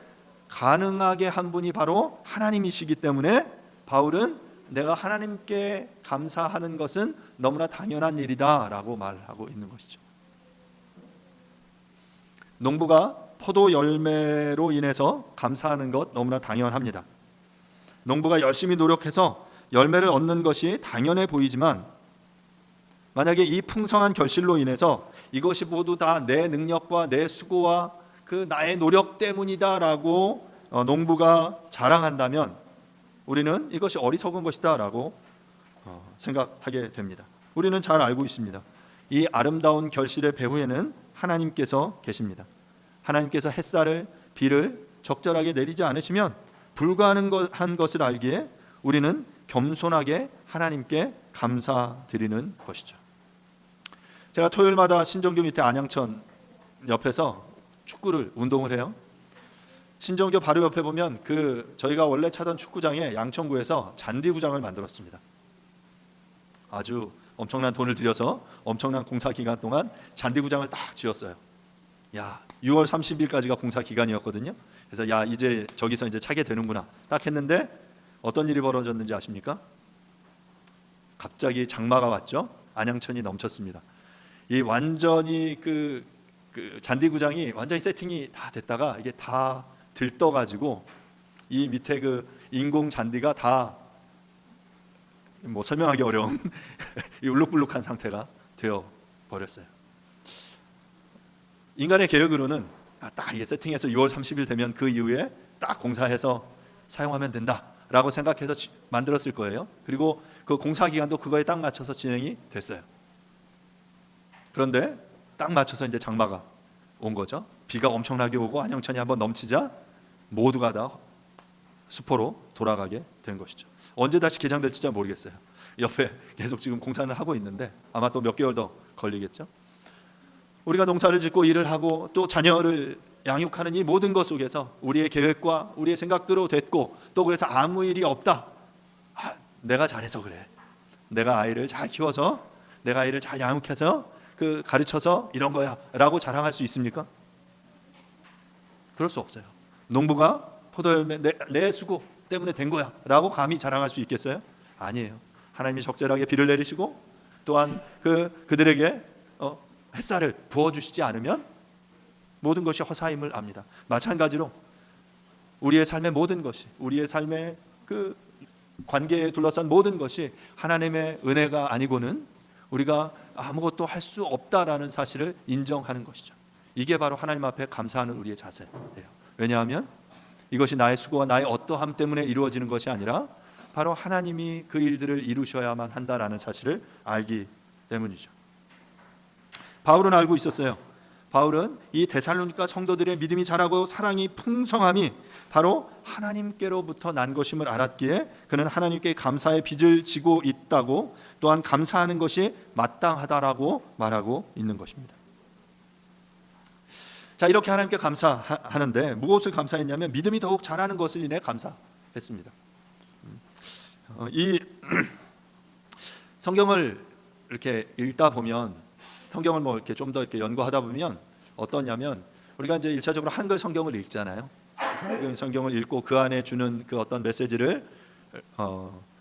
가능하게 한 분이 바로 하나님이시기 때문에 바울은 내가 하나님께 감사하는 것은 너무나 당연한 일이다 라고 말하고 있는 것이죠. 농부가 포도 열매로 인해서 감사하는 것 너무나 당연합니다. 농부가 열심히 노력해서 열매를 얻는 것이 당연해 보이지만 만약에 이 풍성한 결실로 인해서 이것이 모두 다 내 능력과 내 수고와 그 나의 노력 때문이다라고 농부가 자랑한다면 우리는 이것이 어리석은 것이다라고 생각하게 됩니다. 우리는 잘 알고 있습니다. 이 아름다운 결실의 배후에는 하나님께서 계십니다. 하나님께서 햇살을, 비를 적절하게 내리지 않으시면 불가능한 것을 알기에 우리는 겸손하게 하나님께 감사드리는 것이죠. 제가 토요일마다 신정교 밑에 안양천 옆에서 운동을 해요. 신정교 바로 옆에 보면 그 저희가 원래 차던 축구장에 양천구에서 잔디구장을 만들었습니다. 아주 엄청난 돈을 들여서 엄청난 공사 기간 동안 잔디구장을 딱 지었어요. 야, 6월 30일까지가 공사 기간이었거든요. 그래서 야, 이제 저기서 이제 차게 되는구나 딱 했는데 어떤 일이 벌어졌는지 아십니까? 갑자기 장마가 왔죠. 안양천이 넘쳤습니다. 이 완전히 그 잔디구장이 완전히 세팅이 다 됐다가 이게 다 들떠가지고 이 밑에 그 인공 잔디가 다 뭐 설명하기 어려운 이 울룩불룩한 상태가 되어 버렸어요. 인간의 계획으로는 딱 이게 세팅해서 6월 30일 되면 그 이후에 딱 공사해서 사용하면 된다라고 생각해서 만들었을 거예요. 그리고 그 공사 기간도 그거에 딱 맞춰서 진행이 됐어요. 그런데 딱 맞춰서 이제 장마가 온 거죠. 비가 엄청나게 오고 안양천이 한번 넘치자 모두가 다 수포로 돌아가게 된 것이죠. 언제 다시 개장될지 잘 모르겠어요. 옆에 계속 지금 공사는 하고 있는데 아마 또 몇 개월 더 걸리겠죠. 우리가 농사를 짓고 일을 하고 또 자녀를 양육하는 이 모든 것 속에서 우리의 계획과 우리의 생각대로 됐고 또 그래서 아무 일이 없다. 내가 잘해서 그래. 내가 아이를 잘 키워서 내가 아이를 잘 양육해서 그 가르쳐서 이런 거야 라고 자랑할 수 있습니까? 그럴 수 없어요. 농부가 포도열매 내 수고 때문에 된 거야 라고 감히 자랑할 수 있겠어요? 아니에요. 하나님이 적절하게 비를 내리시고 또한 그들에게 햇살을 부어주시지 않으면 모든 것이 허사임을 압니다. 마찬가지로 우리의 삶의 모든 것이 우리의 삶의 그 관계에 둘러싼 모든 것이 하나님의 은혜가 아니고는 우리가 아무것도 할 수 없다라는 사실을 인정하는 것이죠. 이게 바로 하나님 앞에 감사하는 우리의 자세예요. 왜냐하면 이것이 나의 수고와 나의 어떠함 때문에 이루어지는 것이 아니라 바로 하나님이 그 일들을 이루셔야만 한다라는 사실을 알기 때문이죠. 바울은 알고 있었어요. 바울은 이 데살로니가 성도들의 믿음이 자라고 사랑이 풍성함이 바로 하나님께로부터 난 것임을 알았기에 그는 하나님께 감사의 빚을 지고 있다고 또한 감사하는 것이 마땅하다라고 말하고 있는 것입니다. 자, 이렇게 하나님께 감사하는데 무엇을 감사했냐면 믿음이 더욱 자라는 것을 인해 감사했습니다. 이 성경을 이렇게 읽다 보면 성경을 뭐 이렇게 좀 더 이렇게 연구하다 보면 어떠냐면 우리가 이제 1차적으로 한글 성경을 읽잖아요. 한글 성경을 읽고 그 안에 주는 그 어떤 메시지를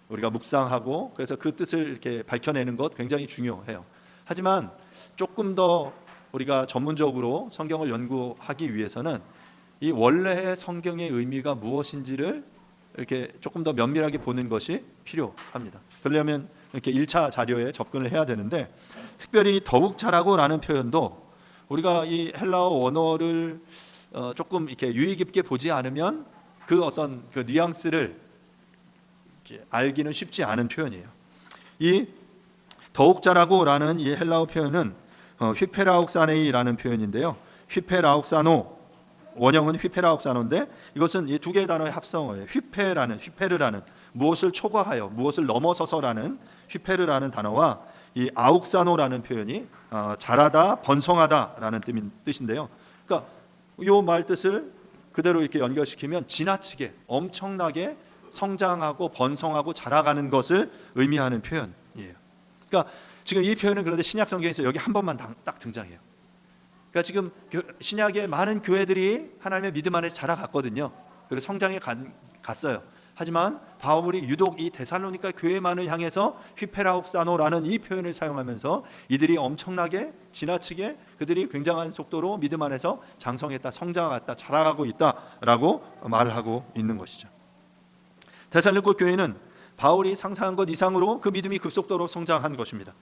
우리가 묵상하고 그래서 그 뜻을 이렇게 밝혀내는 것 굉장히 중요해요. 하지만 조금 더 우리가 전문적으로 성경을 연구하기 위해서는 이 원래의 성경의 의미가 무엇인지를 이렇게 조금 더 면밀하게 보는 것이 필요합니다. 그러려면 이렇게 1차 자료에 접근을 해야 되는데 특별히 더욱 잘하고라는 표현도 우리가 이 헬라어 원어를 조금 이렇게 유의 깊게 보지 않으면 그 어떤 그 뉘앙스를 이렇게 알기는 쉽지 않은 표현이에요. 이 더욱 잘하고라는 이 헬라어 표현은 휘페라옥사네이라는 표현인데요. 휘페라옥사노 원형은 휘페라옥사노인데 이것은 이 두 개의 단어의 합성어예요. 휘페르라는 무엇을 초과하여 무엇을 넘어서서라는 휘페르라는 단어와 이 아옥사노라는 표현이 자라다 번성하다라는 뜻인데요. 그러니까 이 말 뜻을 그대로 이렇게 연결시키면 지나치게 엄청나게 성장하고 번성하고 자라가는 것을 의미하는 표현이에요. 그러니까 지금 이 표현은 그런데 신약 성경에서 여기 한 번만 딱 등장해요. 그러니까 지금 신약의 많은 교회들이 하나님의 믿음 안에서 자라갔거든요. 그리고 성장해 갔어요. 하지만 바울이 유독 이 데살로니가 교회만을 향해서 휘페라옥사노라는 이 표현을 사용하면서 이들이 엄청나게 지나치게 그들이 굉장한 속도로 믿음 안에서 장성했다, 성장했다, 자라가고 있다라고 말을 하고 있는 것이죠. 데살로니가 교회는 바울이 상상한 것 이상으로 그 믿음이 급속도로 성장한 것입니다.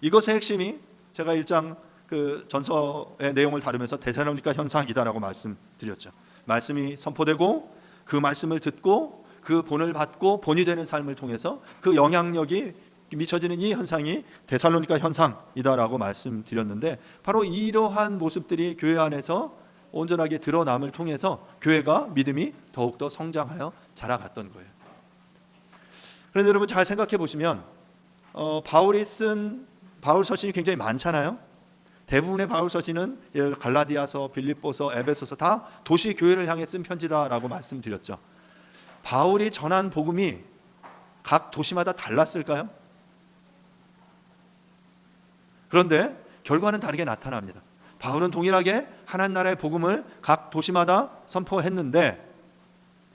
이것의 핵심이 제가 1장 그 전서의 내용을 다루면서 데살로니가 현상이다라고 말씀드렸죠. 말씀이 선포되고 그 말씀을 듣고 그 본을 받고 본이 되는 삶을 통해서 그 영향력이 미쳐지는 이 현상이 데살로니가 현상이다라고 말씀드렸는데 바로 이러한 모습들이 교회 안에서 온전하게 드러남을 통해서 교회가 믿음이 더욱더 성장하여 자라갔던 거예요. 그런데 여러분 잘 생각해 보시면 바울이 쓴 바울 서신이 굉장히 많잖아요. 대부분의 바울 서신은 갈라디아서, 빌립보서, 에베소서 다 도시 교회를 향해 쓴 편지다라고 말씀드렸죠. 바울이 전한 복음이 각 도시마다 달랐을까요? 그런데 결과는 다르게 나타납니다. 바울은 동일하게 하나님 나라의 복음을 각 도시마다 선포했는데,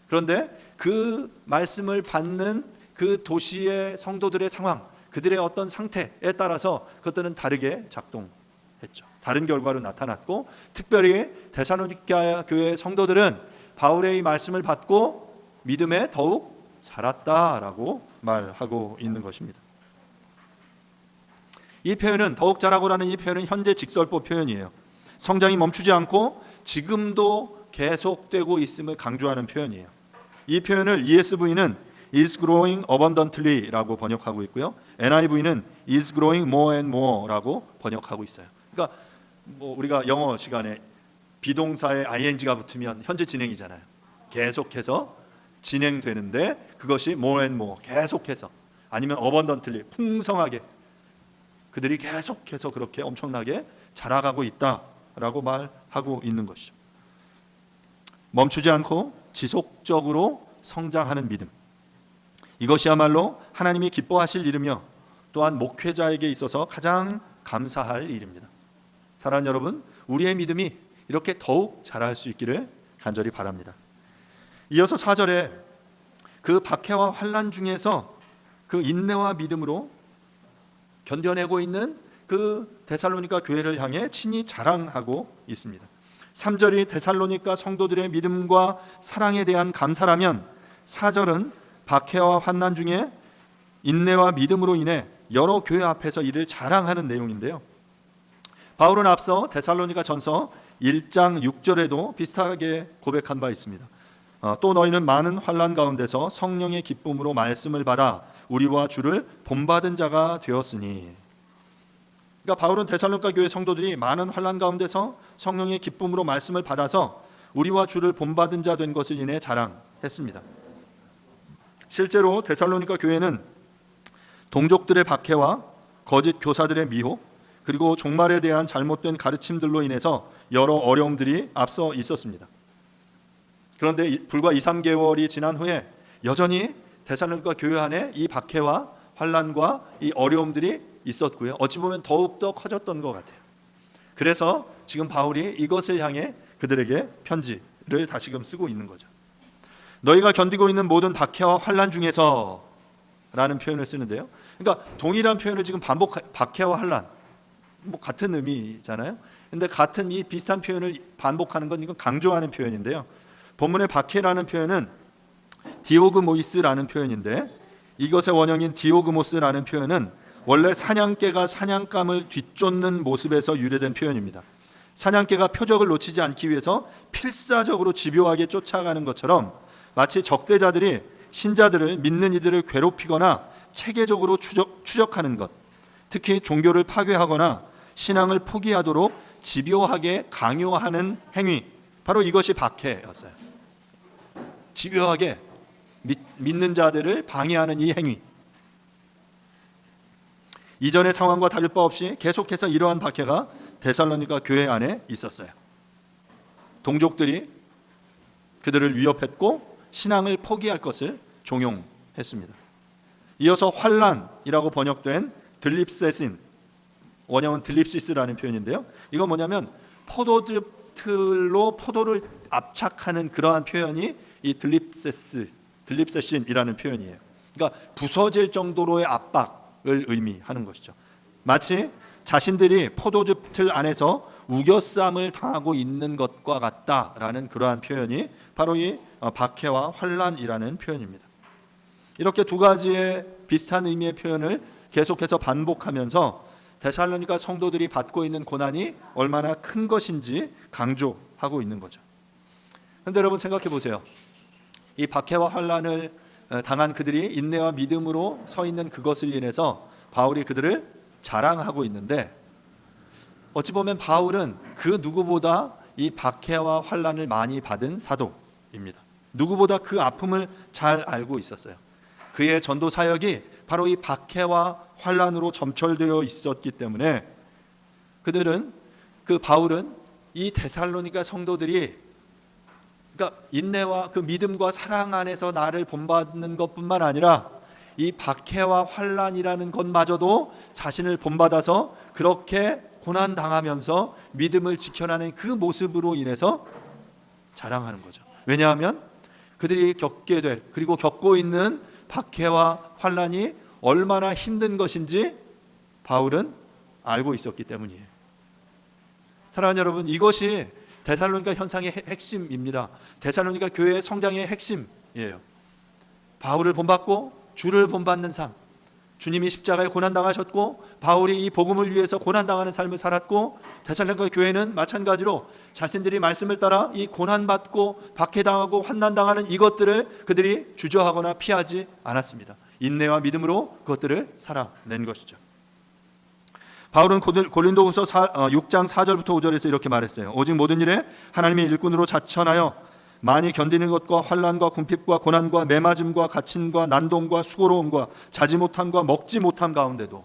그런데 그 말씀을 받는 그 도시의 성도들의 상황, 그들의 어떤 상태에 따라서 그것들은 다르게 작동했죠. 다른 결과로 나타났고, 특별히 데살로니가 교회의 성도들은 바울의 이 말씀을 받고 믿음에 더욱 자랐다라고 말하고 있는 것입니다. 이 표현은, 더욱 자라고라는 이 표현은 현재 직설법 표현이에요. 성장이 멈추지 않고 지금도 계속되고 있음을 강조하는 표현이에요. 이 표현을 ESV는 is growing abundantly라고 번역하고 있고요. NIV는 is growing more and more라고 번역하고 있어요. 그러니까 우리가 영어 시간에 비동사에 ing가 붙으면 현재 진행이잖아요. 계속해서 진행되는데 그것이 more and more, 계속해서, 아니면 abundantly, 풍성하게, 그들이 계속해서 그렇게 엄청나게 자라가고 있다라고 말하고 있는 것이죠. 멈추지 않고 지속적으로 성장하는 믿음, 이것이야말로 하나님이 기뻐하실 일이며 또한 목회자에게 있어서 가장 감사할 일입니다. 사랑하는 여러분, 우리의 믿음이 이렇게 더욱 자랄 수 있기를 간절히 바랍니다. 이어서 4절에 그 박해와 환난 중에서 그 인내와 믿음으로 견뎌내고 있는 그 데살로니가 교회를 향해 친히 자랑하고 있습니다. 3절이 데살로니가 성도들의 믿음과 사랑에 대한 감사라면, 4절은 박해와 환난 중에 인내와 믿음으로 인해 여러 교회 앞에서 이를 자랑하는 내용인데요. 바울은 앞서 데살로니가 전서 1장 6절에도 비슷하게 고백한 바 있습니다. 또 너희는 많은 환난 가운데서 성령의 기쁨으로 말씀을 받아 우리와 주를 본받은 자가 되었으니. 그러니까 바울은 데살로니가 교회 성도들이 많은 환난 가운데서 성령의 기쁨으로 말씀을 받아서 우리와 주를 본받은 자 된 것을 인해 자랑했습니다. 실제로 데살로니가 교회는 동족들의 박해와 거짓 교사들의 미혹, 그리고 종말에 대한 잘못된 가르침들로 인해서 여러 어려움들이 앞서 있었습니다. 그런데 불과 2-3개월이 지난 후에 여전히 데살로니가 교회 안에 이 박해와 환난과 이 어려움들이 있었고요. 어찌 보면 더욱더 커졌던 것 같아요. 그래서 지금 바울이 이것을 향해 그들에게 편지를 다시금 쓰고 있는 거죠. 너희가 견디고 있는 모든 박해와 환난 중에서 라는 표현을 쓰는데요. 그러니까 동일한 표현을 지금 박해와 환난, 같은 의미잖아요. 근데 같은 이 비슷한 표현을 반복하는 건 이건 강조하는 표현인데요. 본문의 박해라는 표현은 디오그모이스라는 표현인데, 이것의 원형인 디오그모스라는 표현은 원래 사냥개가 사냥감을 뒤쫓는 모습에서 유래된 표현입니다. 사냥개가 표적을 놓치지 않기 위해서 필사적으로 집요하게 쫓아가는 것처럼 마치 적대자들이 신자들을, 믿는 이들을 괴롭히거나 체계적으로 추적하는 것, 특히 종교를 파괴하거나 신앙을 포기하도록 집요하게 강요하는 행위, 바로 이것이 박해였어요. 집요하게 믿는 자들을 방해하는 이 행위. 이전의 상황과 다를 바 없이 계속해서 이러한 박해가 데살로니가 교회 안에 있었어요. 동족들이 그들을 위협했고 신앙을 포기할 것을 종용했습니다. 이어서 환란이라고 번역된 들립세신, 원형은 들립시스라는 표현인데요. 이건 뭐냐면 포도즙 틀로 포도를 압착하는 그러한 표현이 이 들립세신이라는 표현이에요. 그러니까 부서질 정도로의 압박을 의미하는 것이죠. 마치 자신들이 포도즙 틀 안에서 우겨쌈을 당하고 있는 것과 같다라는 그러한 표현이 바로 이 박해와 환란이라는 표현입니다. 이렇게 두 가지의 비슷한 의미의 표현을 계속해서 반복하면서 데살로니가 성도들이 받고 있는 고난이 얼마나 큰 것인지 강조하고 있는 거죠. 그런데 여러분 생각해 보세요. 이 박해와 환란을 당한 그들이 인내와 믿음으로 서 있는 그것을 인해서 바울이 그들을 자랑하고 있는데, 어찌 보면 바울은 그 누구보다 이 박해와 환란을 많이 받은 사도입니다. 누구보다 그 아픔을 잘 알고 있었어요. 그의 전도 사역이 바로 이 박해와 환란으로 점철되어 있었기 때문에 그들은 그 바울은 이 데살로니가 성도들이 그러니까 인내와 그 믿음과 사랑 안에서 나를 본받는 것뿐만 아니라 이 박해와 환난이라는 것마저도 자신을 본받아서 그렇게 고난 당하면서 믿음을 지켜나는 그 모습으로 인해서 자랑하는 거죠. 왜냐하면 그들이 겪게 될 그리고 겪고 있는 박해와 환난이 얼마나 힘든 것인지 바울은 알고 있었기 때문이에요. 사랑하는 여러분, 이것이 데살로니가 현상의 핵심입니다. 데살로니가 교회의 성장의 핵심이에요. 바울을 본받고 주를 본받는 삶, 주님이 십자가에 고난당하셨고 바울이 이 복음을 위해서 고난당하는 삶을 살았고, 데살로니가 교회는 마찬가지로 자신들이 말씀을 따라 이 고난받고 박해당하고 환난당하는 이것들을 그들이 주저하거나 피하지 않았습니다. 인내와 믿음으로 그것들을 살아낸 것이죠. 바울은 고린도후서 6장 4절부터 5절에서 이렇게 말했어요. 오직 모든 일에 하나님의 일꾼으로 자천하여 많이 견디는 것과 환난과 궁핍과 고난과 매맞음과 갇힘과 난동과 수고로움과 자지 못함과 먹지 못함 가운데도,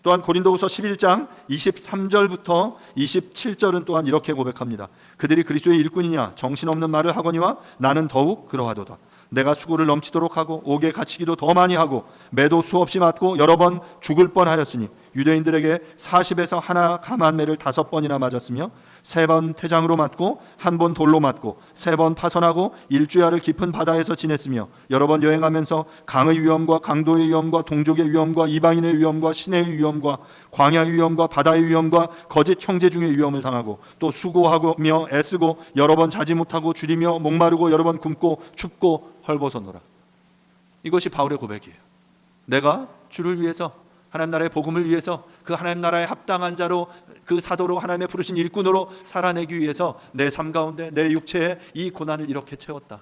또한 고린도후서 11장 23절부터 27절은 또한 이렇게 고백합니다. 그들이 그리스도의 일꾼이냐 정신없는 말을 하거니와 나는 더욱 그러하도다. 내가 수고를 넘치도록 하고 옥에 갇히기도 더 많이 하고 매도 수없이 맞고 여러 번 죽을 뻔하였으니 유대인들에게 40에서 하나 감한매를 5번이나 맞았으며 3번 태장으로 맞고 1번 돌로 맞고 3번 파선하고 일주야를 깊은 바다에서 지냈으며 여러 번 여행하면서 강의 위험과 강도의 위험과 동족의 위험과 이방인의 위험과 시내의 위험과 광야의 위험과 바다의 위험과 거짓 형제 중의 위험을 당하고 또 수고하며 애쓰고 여러 번 자지 못하고 줄이며 목마르고 여러 번 굶고 춥고 헐벗었노라. 이것이 바울의 고백이에요. 내가 주를 위해서, 하나님 나라의 복음을 위해서, 그 하나님 나라의 합당한 자로, 그 사도로 하나님의 부르신 일꾼으로 살아내기 위해서 내 삶 가운데 내 육체에 이 고난을 이렇게 채웠다.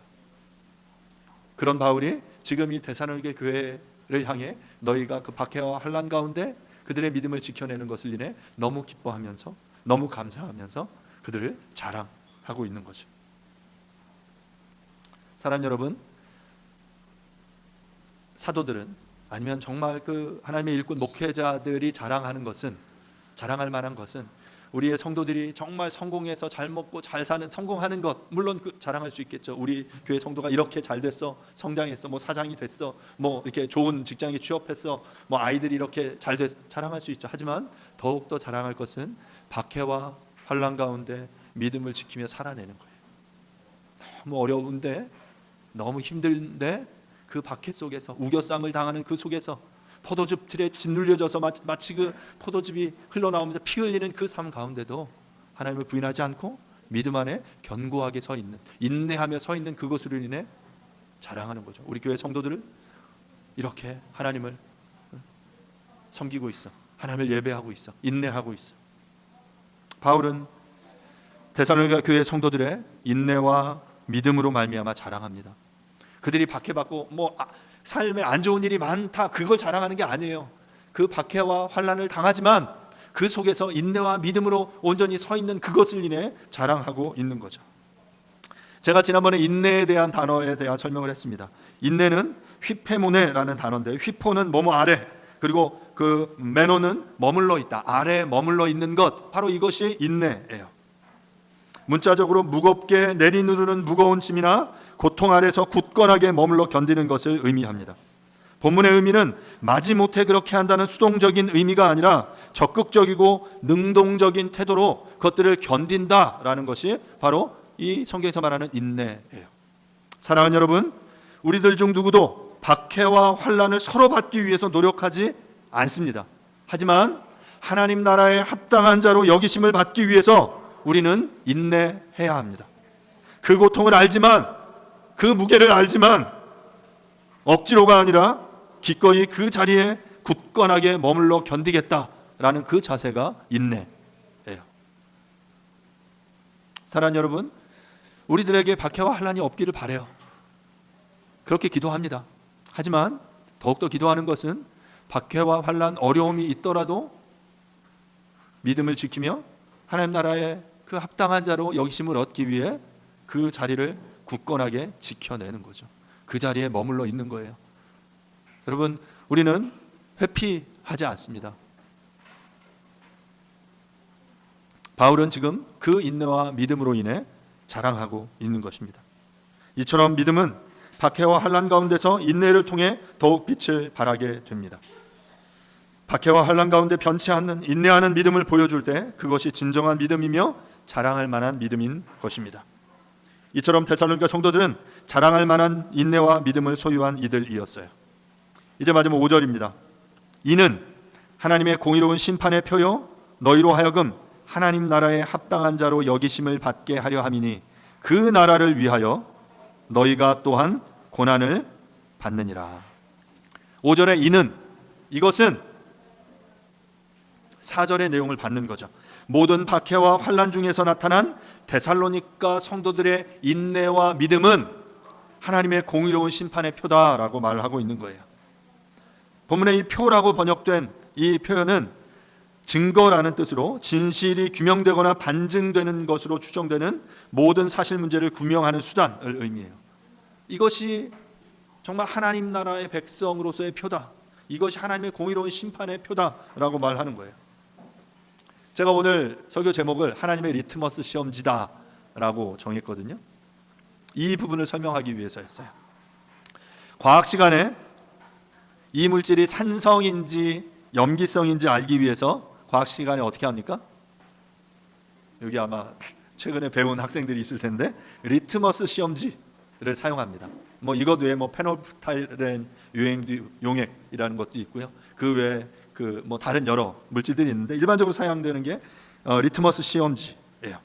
그런 바울이 지금 이 데살로니가 교회를 향해 너희가 그 박해와 환난 가운데 그들의 믿음을 지켜내는 것을 인해 너무 기뻐하면서 너무 감사하면서 그들을 자랑하고 있는 거죠. 사랑하는 여러분, 사도들은 아니면 정말 그 하나님의 일꾼 목회자들이 자랑하는 것은, 자랑할 만한 것은 우리의 성도들이 정말 성공해서 잘 먹고 잘 사는, 성공하는 것, 물론 그 자랑할 수 있겠죠. 우리 교회 성도가 이렇게 잘 됐어, 성장했어, 뭐 사장이 됐어, 뭐 이렇게 좋은 직장에 취업했어, 뭐 아이들이 이렇게 잘 됐어, 자랑할 수 있죠. 하지만 더욱 더 자랑할 것은 박해와 환난 가운데 믿음을 지키며 살아내는 거예요. 너무 어려운데, 너무 힘든데 그 박해 속에서, 우겨쌈을 당하는 그 속에서 포도즙 틀에 짓눌려져서 마치 그 포도즙이 흘러나오면서 피 흘리는 그 삶 가운데도 하나님을 부인하지 않고 믿음 안에 견고하게 서 있는, 인내하며 서 있는 그것으로 인해 자랑하는 거죠. 우리 교회 성도들을 이렇게 하나님을 섬기고 있어, 하나님을 예배하고 있어, 인내하고 있어. 바울은 데살로니가 교회 성도들의 인내와 믿음으로 말미암아 자랑합니다. 그들이 박해받고 삶에 안 좋은 일이 많다, 그걸 자랑하는 게 아니에요. 그 박해와 환난을 당하지만 그 속에서 인내와 믿음으로 온전히 서 있는 그것을 인해 자랑하고 있는 거죠. 제가 지난번에 인내에 대한 단어에 대한 설명을 했습니다. 인내는 휘페모네라는 단어인데, 휘포는 뭐뭐 아래, 그리고 그 메노는 머물러 있다, 아래에 머물러 있는 것, 바로 이것이 인내예요. 문자적으로 무겁게 내리누르는 무거운 짐이나 고통 아래서 굳건하게 머물러 견디는 것을 의미합니다. 본문의 의미는 마지못해 그렇게 한다는 수동적인 의미가 아니라 적극적이고 능동적인 태도로 그것들을 견딘다라는 것이 바로 이 성경에서 말하는 인내예요. 사랑하는 여러분, 우리들 중 누구도 박해와 환난을 서로 받기 위해서 노력하지 않습니다. 하지만 하나님 나라의 합당한 자로 여기심을 받기 위해서 우리는 인내해야 합니다. 그 고통을 알지만, 그 무게를 알지만 억지로가 아니라 기꺼이 그 자리에 굳건하게 머물러 견디겠다라는 그 자세가 인내예요. 사랑하는 여러분, 우리들에게 박해와 환난이 없기를 바라요. 그렇게 기도합니다. 하지만 더욱더 기도하는 것은 박해와 환난, 어려움이 있더라도 믿음을 지키며 하나님 나라의 그 합당한 자로 여기심을 얻기 위해 그 자리를 굳건하게 지켜내는 거죠. 그 자리에 머물러 있는 거예요. 여러분, 우리는 회피하지 않습니다. 바울은 지금 그 인내와 믿음으로 인해 자랑하고 있는 것입니다. 이처럼 믿음은 박해와 환난 가운데서 인내를 통해 더욱 빛을 발하게 됩니다. 박해와 환난 가운데 변치 않는 인내하는 믿음을 보여줄 때 그것이 진정한 믿음이며 자랑할 만한 믿음인 것입니다. 이처럼 데살로니가 성도들은 자랑할 만한 인내와 믿음을 소유한 이들이었어요. 이제 마지막 5절입니다. 이는 하나님의 공의로운 심판의 표요 너희로 하여금 하나님 나라에 합당한 자로 여기심을 받게 하려 함이니 그 나라를 위하여 너희가 또한 고난을 받느니라. 5절의 이는, 이것은 4절의 내용을 받는 거죠. 모든 박해와 환난 중에서 나타난 데살로니가 성도들의 인내와 믿음은 하나님의 공의로운 심판의 표다라고 말하고 있는 거예요. 본문에 이 표라고 번역된 이 표현은 증거라는 뜻으로 진실이 규명되거나 반증되는 것으로 추정되는 모든 사실 문제를 규명하는 수단을 의미해요. 이것이 정말 하나님 나라의 백성으로서의 표다. 이것이 하나님의 공의로운 심판의 표다라고 말하는 거예요. 제가 오늘 설교 제목을 하나님의 리트머스 시험지다라고 정했거든요. 이 부분을 설명하기 위해서였어요. 과학 시간에 이 물질이 산성인지 염기성인지 알기 위해서 과학 시간에 어떻게 합니까? 여기 아마 최근에 배운 학생들이 있을 텐데 리트머스 시험지를 사용합니다. 뭐 이것 외에 뭐 페놀프탈렌 용액이라는 것도 있고요. 그 외에 그 뭐 다른 여러 물질들이 있는데 일반적으로 사용되는 게 리트머스 시험지예요.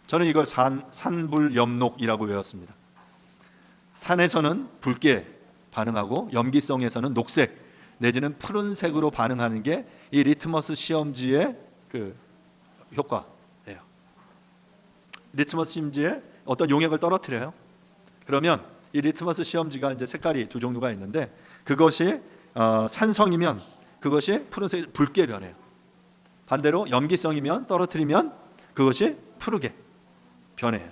저는 이걸 산불염록이라고 외웠습니다. 산에서는 붉게 반응하고 염기성에서는 녹색 내지는 푸른색으로 반응하는 게 이 리트머스 시험지의 그 효과예요. 리트머스 시험지에 어떤 용액을 떨어뜨려요. 그러면 이 리트머스 시험지가 이제 색깔이 두 종류가 있는데 그것이 산성이면 그것이 푸른색 붉게 변해요. 반대로 염기성이면 떨어뜨리면 그것이 푸르게 변해요.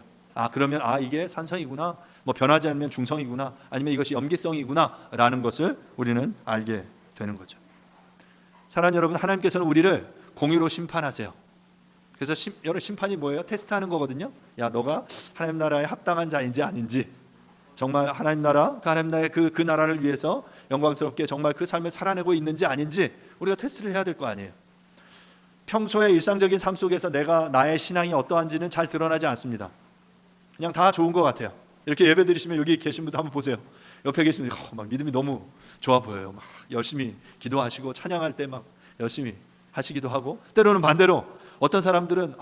그러면 이게 산성이구나, 뭐 변하지 않으면 중성이구나, 아니면 이것이 염기성이구나라는 것을 우리는 알게 되는 거죠. 사랑하는 여러분, 하나님께서는 우리를 공의로 심판하세요. 그래서 여러 심판이 뭐예요? 테스트하는 거거든요. 야, 너가 하나님 나라에 합당한 자인지 아닌지, 정말 하나님 나라, 하나님 나라의 그 나라를 위해서 영광스럽게 정말 그 삶을 살아내고 있는지 아닌지 우리가 테스트를 해야 될 거 아니에요. 평소에 일상적인 삶 속에서 나의 신앙이 어떠한지는 잘 드러나지 않습니다. 그냥 다 좋은 것 같아요. 이렇게 예배 드리시면 여기 계신 분들 한번 보세요. 옆에 계신 분들 막 믿음이 너무 좋아 보여요. 막 열심히 기도하시고 찬양할 때 막 열심히 하시기도 하고, 때로는 반대로 어떤 사람들은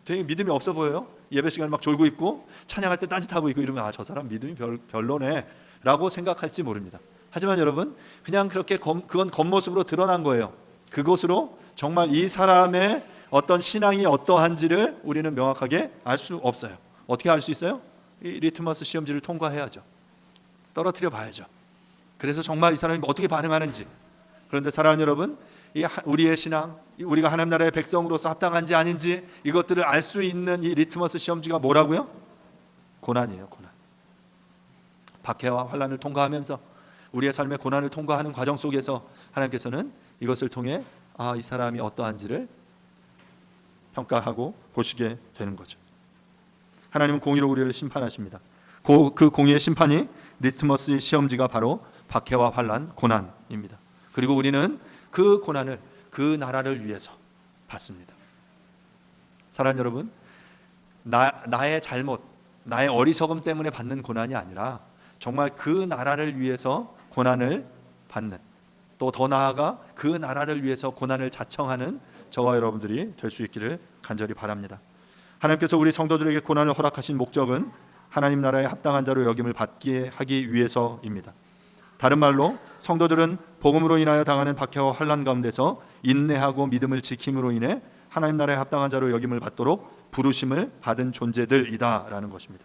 되게 믿음이 없어 보여요. 예배 시간에 막 졸고 있고 찬양할 때 딴짓하고 있고 이러면 저 사람 믿음이 별로네 라고 생각할지 모릅니다. 하지만 여러분, 그냥 그렇게 그건 겉모습으로 드러난 거예요. 그것으로 정말 이 사람의 어떤 신앙이 어떠한지를 우리는 명확하게 알 수 없어요. 어떻게 알 수 있어요? 이 리트머스 시험지를 통과해야죠. 떨어뜨려 봐야죠. 그래서 정말 이 사람이 어떻게 반응하는지. 그런데 사랑하는 여러분, 우리의 신앙, 우리가 하나님 나라의 백성으로서 합당한지 아닌지 이것들을 알 수 있는 이 리트머스 시험지가 뭐라고요? 고난이에요. 고난. 박해와 환난을 통과하면서 우리의 삶의 고난을 통과하는 과정 속에서 하나님께서는 이것을 통해 이 사람이 어떠한지를 평가하고 보시게 되는 거죠. 하나님은 공의로 우리를 심판하십니다. 그 공의의 심판이 리트머스 시험지가 바로 박해와 환난, 고난입니다. 그리고 우리는 그 고난을 그 나라를 위해서 받습니다. 사랑하는 여러분, 나의 잘못, 나의 어리석음 때문에 받는 고난이 아니라 정말 그 나라를 위해서 고난을 받는, 또 더 나아가 그 나라를 위해서 고난을 자청하는 저와 여러분들이 될 수 있기를 간절히 바랍니다. 하나님께서 우리 성도들에게 고난을 허락하신 목적은 하나님 나라에 합당한 자로 여김을 받게 하기 위해서입니다. 다른 말로 성도들은 복음으로 인하여 당하는 박해와 환난 가운데서 인내하고 믿음을 지킴으로 인해 하나님 나라에 합당한 자로 여김을 받도록 부르심을 받은 존재들이다라는 것입니다.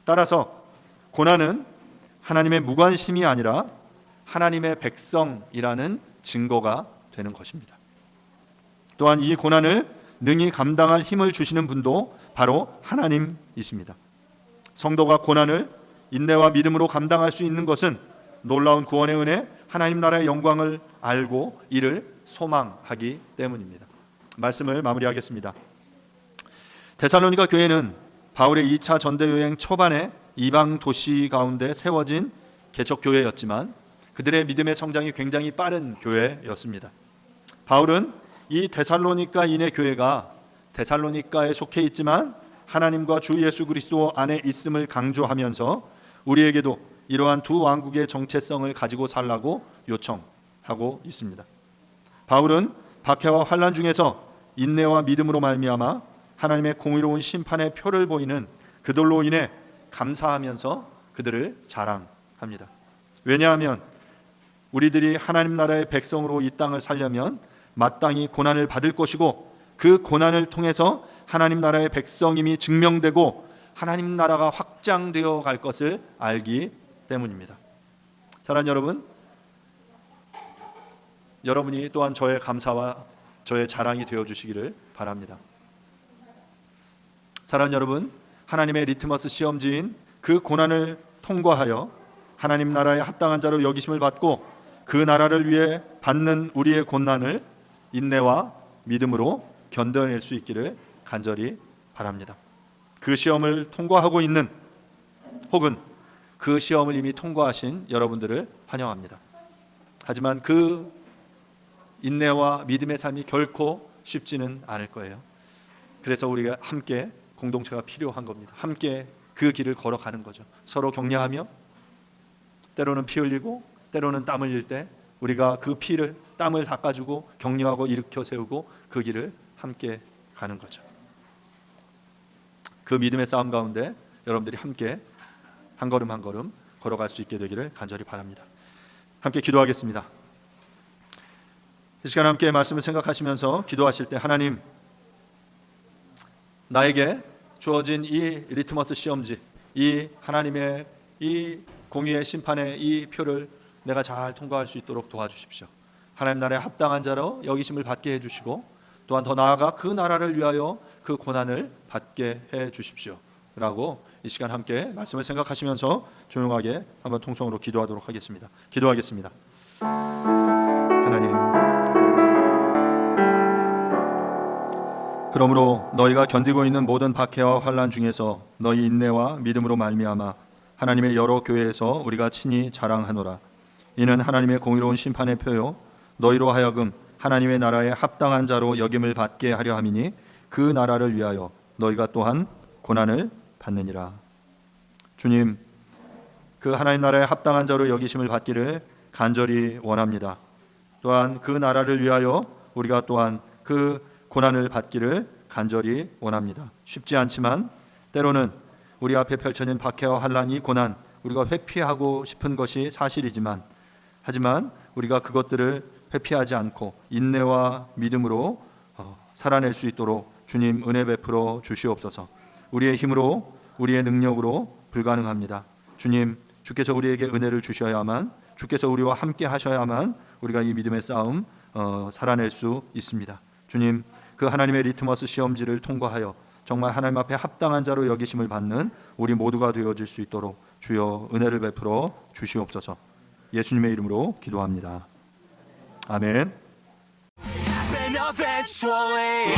따라서 고난은 하나님의 무관심이 아니라 하나님의 백성이라는 증거가 되는 것입니다. 또한 이 고난을 능히 감당할 힘을 주시는 분도 바로 하나님이십니다. 성도가 고난을 인내와 믿음으로 감당할 수 있는 것은 놀라운 구원의 은혜, 하나님 나라의 영광을 알고 이를 소망하기 때문입니다. 말씀을 마무리하겠습니다. 데살로니가 교회는 바울의 2차 전대 여행 초반에 이방 도시 가운데 세워진 개척 교회였지만 그들의 믿음의 성장이 굉장히 빠른 교회였습니다. 바울은 이 데살로니가인의 교회가 데살로니가에 속해 있지만 하나님과 주 예수 그리스도 안에 있음을 강조하면서 우리에게도 이러한 두 왕국의 정체성을 가지고 살라고 요청하고 있습니다. 바울은 박해와 환난 중에서 인내와 믿음으로 말미암아 하나님의 공의로운 심판의 표를 보이는 그들로 인해 감사하면서 그들을 자랑합니다. 왜냐하면 우리들이 하나님 나라의 백성으로 이 땅을 살려면 마땅히 고난을 받을 것이고 그 고난을 통해서 하나님 나라의 백성임이 증명되고 하나님 나라가 확장되어 갈 것을 알기 때문입니다. 사랑하는 여러분, 여러분이 또한 저의 감사와 저의 자랑이 되어주시기를 바랍니다. 사랑하는 여러분, 하나님의 리트머스 시험지인 그 고난을 통과하여 하나님 나라에 합당한 자로 여기심을 받고 그 나라를 위해 받는 우리의 고난을 인내와 믿음으로 견뎌낼 수 있기를 간절히 바랍니다. 그 시험을 통과하고 있는 혹은 그 시험을 이미 통과하신 여러분들을 환영합니다. 하지만 그 인내와 믿음의 삶이 결코 쉽지는 않을 거예요. 그래서 우리가 함께 공동체가 필요한 겁니다. 함께 그 길을 걸어가는 거죠. 서로 격려하며 때로는 피 흘리고 때로는 땀 흘릴 때 우리가 그 피를 땀을 닦아주고 격려하고 일으켜 세우고 그 길을 함께 가는 거죠. 그 믿음의 싸움 가운데 여러분들이 함께 한 걸음 한 걸음 걸어갈 수 있게 되기를 간절히 바랍니다. 함께 기도하겠습니다. 이 시간 함께 말씀을 생각하시면서 기도하실 때 하나님, 나에게 주어진 이 리트머스 시험지, 이 하나님의 이 공의의 심판의 이 표를 내가 잘 통과할 수 있도록 도와주십시오. 하나님 나라에 합당한 자로 여기심을 받게 해주시고 또한 더 나아가 그 나라를 위하여 그 고난을 받게 해주십시오 라고 이 시간 함께 말씀을 생각하시면서 조용하게 한번 통성으로 기도하도록 하겠습니다. 기도하겠습니다. 하나님, 그러므로 너희가 견디고 있는 모든 박해와 환난 중에서 너희 인내와 믿음으로 말미암아 하나님의 여러 교회에서 우리가 친히 자랑하노라. 이는 하나님의 공의로운 심판의 표요 너희로 하여금 하나님의 나라에 합당한 자로 여김을 받게 하려 함이니 그 나라를 위하여 너희가 또한 고난을 받느니라. 주님, 그 하나님 나라에 합당한 자로 여기심을 받기를 간절히 원합니다. 또한 그 나라를 위하여 우리가 또한 그 고난을 받기를 간절히 원합니다. 쉽지 않지만 때로는 우리 앞에 펼쳐진 박해와 환난이 고난, 우리가 회피하고 싶은 것이 사실이지만 하지만 우리가 그것들을 회피하지 않고 인내와 믿음으로 살아낼 수 있도록 주님 은혜 베풀어 주시옵소서. 우리의 힘으로 우리의 능력으로 불가능합니다. 주님, 주께서 우리에게 은혜를 주셔야만, 주께서 우리와 함께 하셔야만 우리가 이 믿음의 싸움 살아낼 수 있습니다. 주님, 그 하나님의 리트머스 시험지를 통과하여 정말 하나님 앞에 합당한 자로 여기심을 받는 우리 모두가 되어질 수 있도록 주여 은혜를 베풀어 주시옵소서. 예수님의 이름으로 기도합니다. 아멘. And eventually